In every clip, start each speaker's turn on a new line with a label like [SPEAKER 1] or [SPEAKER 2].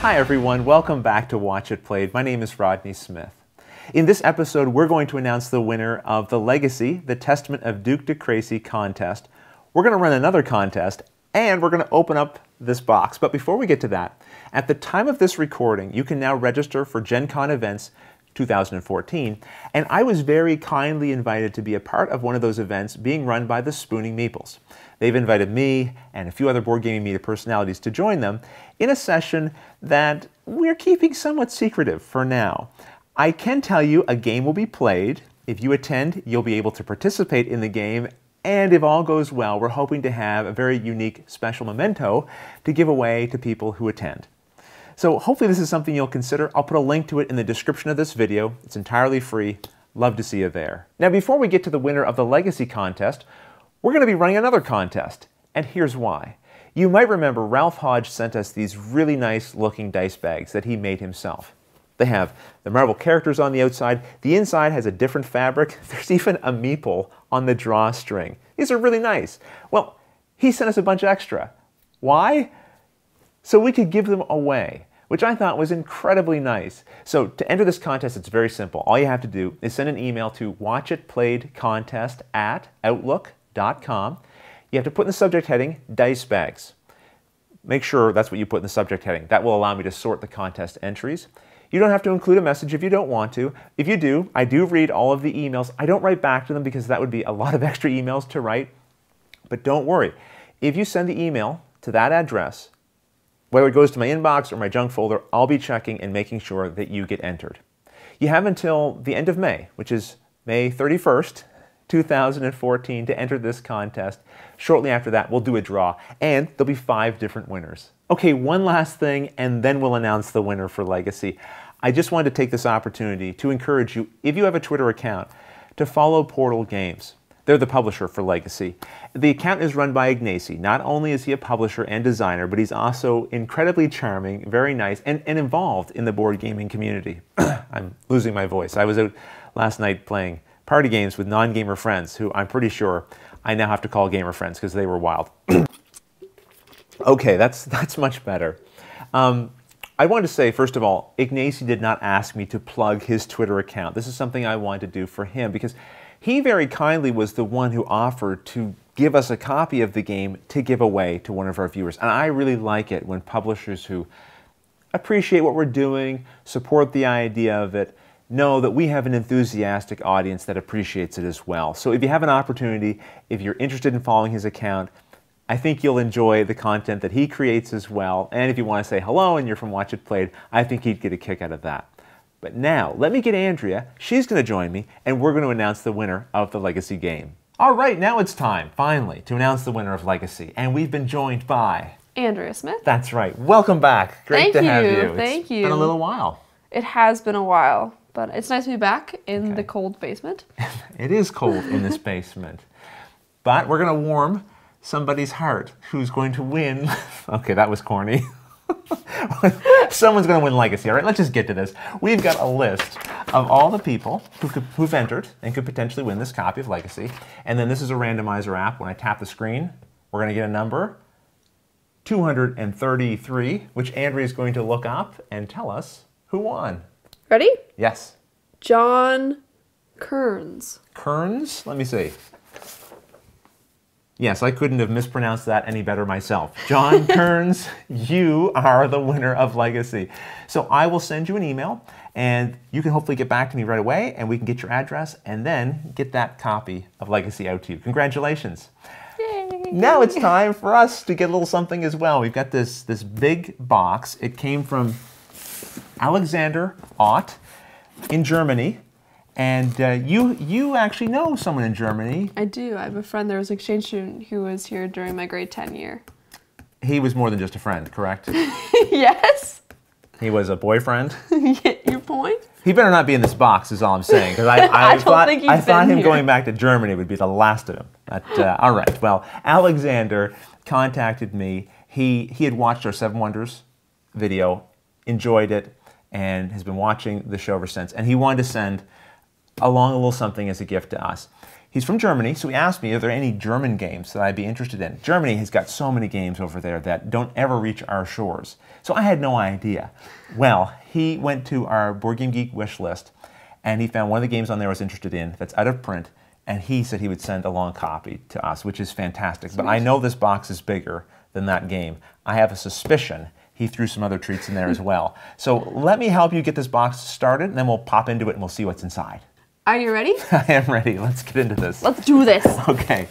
[SPEAKER 1] Hi everyone, welcome back to Watch It Played. My name is Rodney Smith. In this episode, we're going to announce the winner of the Legacy, the Testament of Duke de Cracy contest. We're going to run another contest, and we're going to open up this box. But before we get to that, at the time of this recording, you can now register for GenCon events 2014, and I was very kindly invited to be a part of one of those events being run by the Spooning Meeples. They've invited me and a few other board gaming media personalities to join them in a session that we're keeping somewhat secretive for now. I can tell you a game will be played. If you attend, you'll be able to participate in the game, and if all goes well, we're hoping to have a very unique special memento to give away to people who attend. So hopefully this is something you'll consider. I'll put a link to it in the description of this video. It's entirely free. Love to see you there. Now before we get to the winner of the Legacy contest, we're going to be running another contest, and here's why. You might remember Ralph Hodge sent us these really nice looking dice bags that he made himself. They have the Marvel characters on the outside. The inside has a different fabric. There's even a meeple on the drawstring. These are really nice. Well, he sent us a bunch extra. Why? So we could give them away, which I thought was incredibly nice. So to enter this contest, it's very simple. All you have to do is send an email to watchitplayedcontest@outlook.com. You have to put in the subject heading, dice bags. Make sure that's what you put in the subject heading. That will allow me to sort the contest entries. You don't have to include a message if you don't want to. If you do, I do read all of the emails. I don't write back to them because that would be a lot of extra emails to write. But don't worry. If you send the email to that address, whether it goes to my inbox or my junk folder, I'll be checking and making sure that you get entered. You have until the end of May, which is May 31st, 2014, to enter this contest. Shortly after that, we'll do a draw, and there'll be 5 different winners. Okay, one last thing, and then we'll announce the winner for Legacy. I just wanted to take this opportunity to encourage you, if you have a Twitter account, to follow Portal Games. They're the publisher for Legacy. The account is run by Ignacy. Not only is he a publisher and designer, but he's also incredibly charming, very nice, and involved in the board gaming community. I'm losing my voice. I was out last night playing party games with non-gamer friends, who I'm pretty sure I now have to call gamer friends because they were wild. Okay, that's much better. I wanted to say, first of all, Ignacy did not ask me to plug his Twitter account. This is something I wanted to do for him because he very kindly was the one who offered to give us a copy of the game to give away to one of our viewers. And I really like it when publishers who appreciate what we're doing, support the idea of it, know that we have an enthusiastic audience that appreciates it as well. So if you have an opportunity, if you're interested in following his account, I think you'll enjoy the content that he creates as well. And if you want to say hello and you're from Watch It Played, I think he'd get a kick out of that. But now, let me get Andrea. She's going to join me, and we're going to announce the winner of the Legacy game. All right, now it's time, finally, to announce the winner of Legacy. And we've been joined by
[SPEAKER 2] Andrea Smith.
[SPEAKER 1] That's right. Welcome back. Great to have you.
[SPEAKER 2] Thank you.
[SPEAKER 1] It's been a little while.
[SPEAKER 2] It has been a while, but it's nice to be back in the cold basement.
[SPEAKER 1] It is cold in this basement. But we're going to warm somebody's heart who's going to win. Okay, that was corny. Someone's going to win Legacy. All right, let's just get to this. We've got a list of all the people who've entered and could potentially win this copy of Legacy. And then this is a randomizer app. When I tap the screen, we're going to get a number, 233, which Andrea is going to look up and tell us who won.
[SPEAKER 2] Ready?
[SPEAKER 1] Yes.
[SPEAKER 2] John Kearns.
[SPEAKER 1] Kearns? Let me see. Yes, I couldn't have mispronounced that any better myself. John Kearns, you are the winner of Legacy. So I will send you an email, and you can hopefully get back to me right away, and we can get your address, and then get that copy of Legacy out to you. Congratulations.
[SPEAKER 2] Yay.
[SPEAKER 1] Now it's time for us to get a little something as well. We've got this big box. It came from Alexander Ott in Germany. And you actually know someone in Germany.
[SPEAKER 2] I do. I have a friend. There was an exchange student who was here during my grade 10 year.
[SPEAKER 1] He was more than just a friend, correct?
[SPEAKER 2] Yes.
[SPEAKER 1] He was a boyfriend?
[SPEAKER 2] Your point?
[SPEAKER 1] He better not be in this box is all I'm saying. Because I thought him going back to Germany would be the last of him. But, all right. Well, Alexander contacted me. He had watched our Seven Wonders video, enjoyed it, and has been watching the show ever since. And he wanted to send along a little something as a gift to us. He's from Germany, so he asked me, are there any German games that I'd be interested in? Germany has got so many games over there that don't ever reach our shores. So I had no idea. Well, he went to our Board Game Geek wish list, and he found one of the games on there I was interested in that's out of print, and he said he would send a long copy to us, which is fantastic. Sweet. But I know this box is bigger than that game. I have a suspicion he threw some other treats in there as well. So let me help you get this box started, and then we'll pop into it and we'll see what's inside.
[SPEAKER 2] Are you ready?
[SPEAKER 1] I am ready. Let's get into this.
[SPEAKER 2] Let's do this.
[SPEAKER 1] Okay.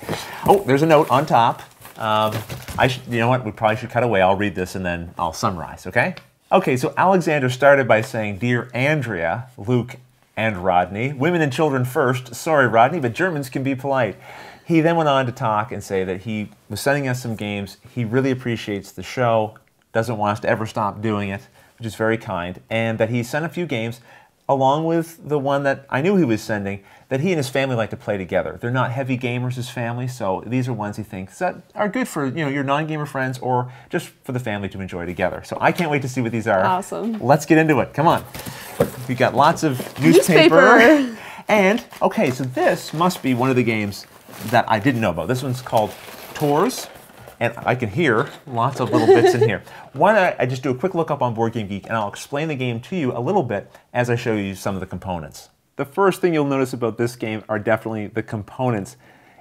[SPEAKER 1] Oh, there's a note on top. You know what? We probably should cut away. I'll read this and then I'll summarize, okay? Okay, so Alexander started by saying, "Dear Andrea, Luke, and Rodney, women and children first. Sorry, Rodney, but Germans can be polite." He then went on to talk and say that he was sending us some games. He really appreciates the show, doesn't want us to ever stop doing it, which is very kind, and that he sent a few games along with the one that I knew he was sending, that he and his family like to play together. They're not heavy gamers, his family, so these are ones he thinks that are good for your non-gamer friends or just for the family to enjoy together. So I can't wait to see what these are.
[SPEAKER 2] Awesome. Let's
[SPEAKER 1] get into it. Come on. We got lots of newspaper. And, okay, so this must be one of the games that I didn't know about. This one's called Tours. And I can hear lots of little bits in here. Why don't I just do a quick look up on Board Game Geek, and I'll explain the game to you a little bit as I show you some of the components. The first thing you'll notice about this game are definitely the components.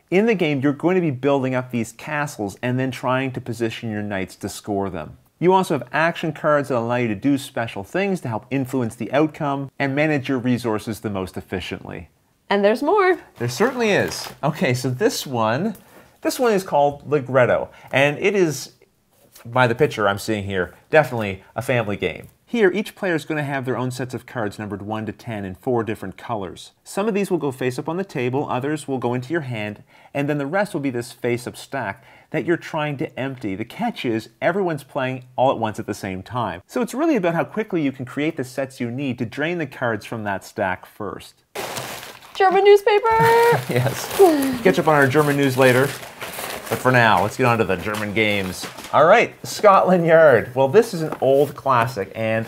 [SPEAKER 1] In the game, you're going to be building up these castles and then trying to position your knights to score them. You also have action cards that allow you to do special things to help influence the outcome and manage your resources the most efficiently.
[SPEAKER 2] And there's more.
[SPEAKER 1] There certainly is. Okay, so this one is called Ligretto, and it is, by the picture I'm seeing here, definitely a family game. Here, each player is going to have their own sets of cards numbered 1 to 10 in 4 different colors. Some of these will go face up on the table, others will go into your hand, and then the rest will be this face-up stack that you're trying to empty. The catch is, everyone's playing all at once at the same time. So it's really about how quickly you can create the sets you need to drain the cards from that stack first.
[SPEAKER 2] German newspaper!
[SPEAKER 1] Yes. Catch up on our German news later. But for now, let's get on to the German games. All right, Scotland Yard. Well, this is an old classic, and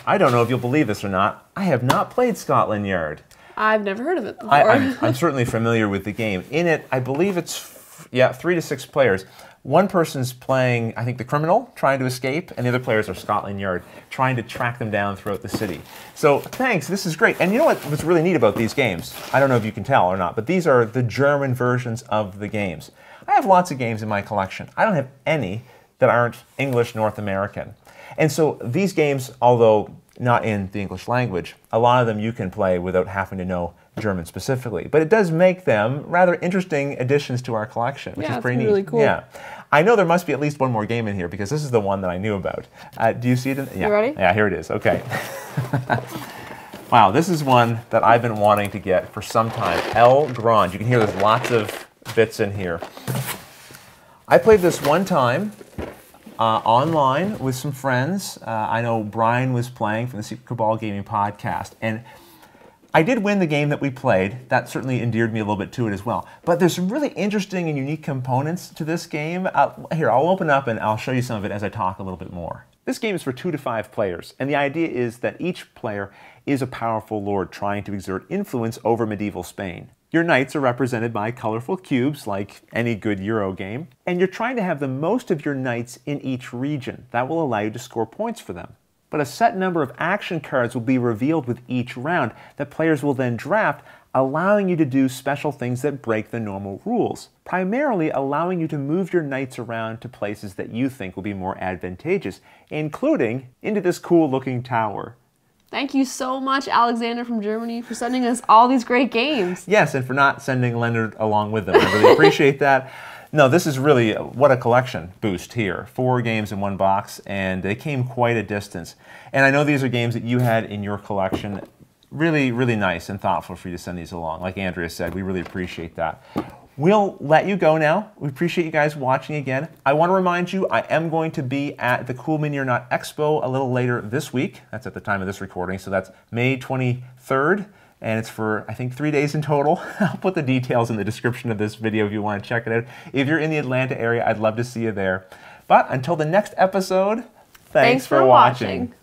[SPEAKER 1] I don't know if you'll believe this or not, I have not played Scotland Yard.
[SPEAKER 2] I've never heard of it before.
[SPEAKER 1] I'm certainly familiar with the game. In it, I believe it's 3 to 6 players. One person's playing, I think, the criminal, trying to escape, and the other players are Scotland Yard, trying to track them down throughout the city. So, thanks, this is great. And you know what's really neat about these games? I don't know if you can tell or not, but these are the German versions of the games. I have lots of games in my collection. I don't have any that aren't English North American. And so these games, although not in the English language, a lot of them you can play without having to know German specifically. But it does make them rather interesting additions to our collection, which is pretty neat.
[SPEAKER 2] Really cool.
[SPEAKER 1] Yeah. I know there must be at least one more game in here because this is the one that I knew about. Do you see it?
[SPEAKER 2] You ready?
[SPEAKER 1] Yeah, here it is. Okay. Wow, this is one that I've been wanting to get for some time. El Grande. You can hear there's lots of bits in here. I played this one time online with some friends. I know Brian was playing from the Secret Cabal Gaming podcast, and I did win the game that we played. That certainly endeared me a little bit to it as well. But there's some really interesting and unique components to this game. Here, I'll open up and I'll show you some of it as I talk a little bit more. This game is for 2 to 5 players, and the idea is that each player is a powerful lord trying to exert influence over medieval Spain. Your knights are represented by colorful cubes, like any good Euro game, and you're trying to have the most of your knights in each region. That will allow you to score points for them. But a set number of action cards will be revealed with each round that players will then draft, allowing you to do special things that break the normal rules, primarily allowing you to move your knights around to places that you think will be more advantageous, including into this cool-looking tower.
[SPEAKER 2] Thank you so much, Alexander from Germany, for sending us all these great games.
[SPEAKER 1] Yes, and for not sending Leonard along with them. I really appreciate that. No, this is really, what a collection boost here. 4 games in one box, and they came quite a distance. And I know these are games that you had in your collection. Really, really nice and thoughtful for you to send these along. Like Andrea said, we really appreciate that. We'll let you go now. We appreciate you guys watching again. I want to remind you, I am going to be at the Cool Mini or Not Expo a little later this week. That's at the time of this recording, so that's May 23rd. And it's for, I think, 3 days in total. I'll put the details in the description of this video if you want to check it out. If you're in the Atlanta area, I'd love to see you there. But until the next episode, thanks for watching.